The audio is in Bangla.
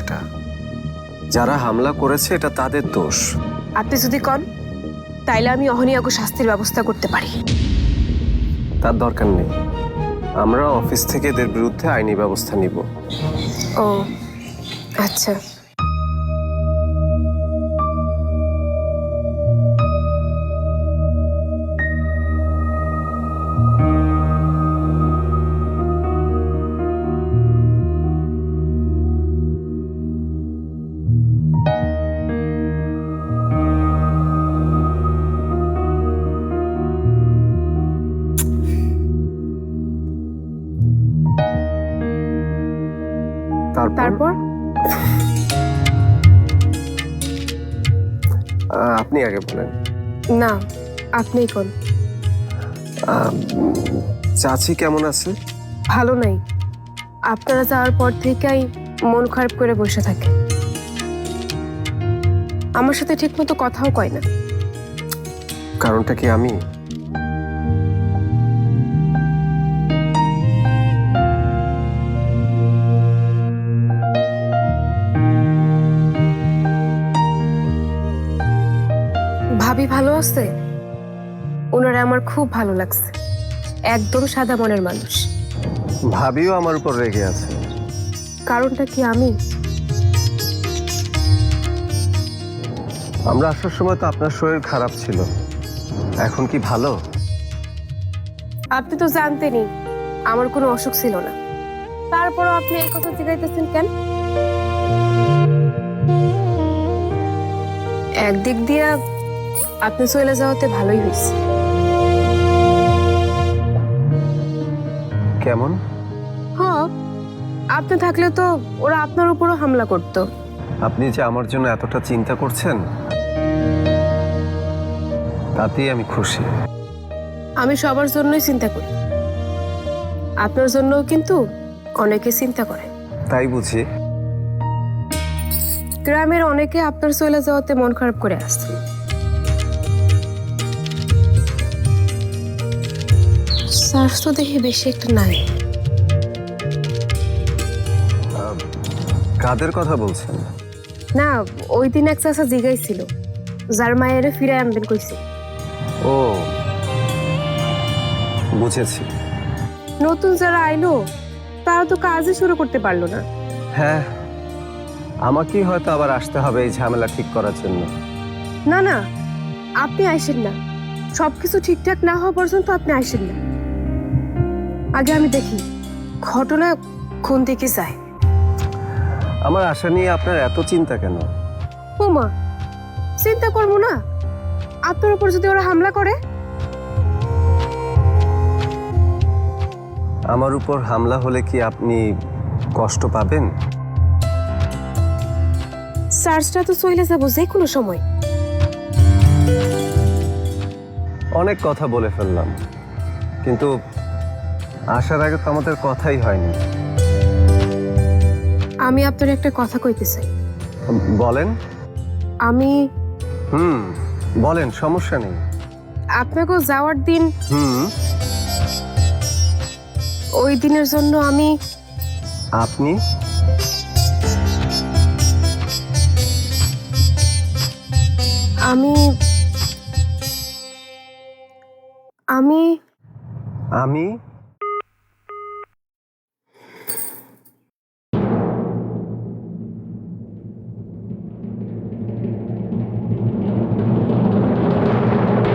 এটা যারা হামলা করেছে এটা তাদের দোষ। আপনি যদি কন তাইলে আমি অহনিয়াকে শাস্তির ব্যবস্থা করতে পারি। তার দরকার নেই, আমরা অফিস থেকে এদের বিরুদ্ধে আইনি ব্যবস্থা নিব। ও আচ্ছা, তারপর আপনি আগে বলেন। না, আপনিই কোন। চাচি কেমন আছে? ভালো নাই, আপনারা যাওয়ার পর থেকেই মন খারাপ করে বসে থাকে। আমার সাথে ঠিকমতো কথাও কয় না। কারণটা কি আমি? ভাবি ভালো আছে? ওনারা আমার খুব ভালো লাগছে, একদম সাদা মনের মানুষ। ভাবিও আমার উপর রেগে আছে। কারণটা কি আমি? আমরা আসার সময় তো আপনার শরীর খারাপ ছিল, এখন কি ভালো? আপনি তো জানতেনই আমার কোনো অসুখ ছিল না, তারপরও আপনি এই কথা জিজ্ঞাসা কেন? একদিক দিয়ে আপনি চলে যাওয়াতে ভালোই হয়েছে। কেমন? হ্যাঁ, আপনি থাকলে তো ওরা আপনার উপরও হামলা করতো। আপনি যে আমার জন্য এতটা চিন্তা করছেন তাতেই আমি খুশি। আমি সবার জন্যই চিন্তা করি, আপনার জন্যও কিন্তু অনেকে চিন্তা করে। তাই বুঝি? গ্রামের অনেকে আপনার চলে যাওয়াতে মন খারাপ করে আসছে। স্বাস্থ্য দেখি বেশি একটা নাই। কাদের কথা বলছেন? না, ওই দিন এক চাচা জিগাইছিল যার মায়ের ফিরে আনবেন কইছে। ও বুঝেছি। নতুন যারা আইলো তারা তো কাজই শুরু করতে পারলো না। হ্যাঁ, আমাকেই হয়তো আবার আসতে হবে এই ঝামেলা ঠিক করার জন্য। না না, আপনি আইসেন না, সবকিছু ঠিকঠাক না হওয়া পর্যন্ত আপনি আইসেন না। আগে আমি দেখি ঘটনা কোন দিকে যায়। আমার আশা নিয়ে আপনার এত চিন্তা কেন? ওমা, চিন্তা করবো না? আপনার উপর যদি ওরা হামলা করে? আমার উপর হামলা হলে কি আপনি কষ্ট পাবেন? চার্জটা তো চলে যাবো যে কোনো সময়। অনেক কথা বলে ফেললাম, কিন্তু আসার আগে তো আমাদের কথাই হয়নি। আমি আপনার একটা কথা কইতে চাই। বলেন। আমি বলেন, সমস্যা নেই। আপনাকে যাওয়ার দিন, হুম। ওই দিনের জন্য আপনি আমি আমি আমি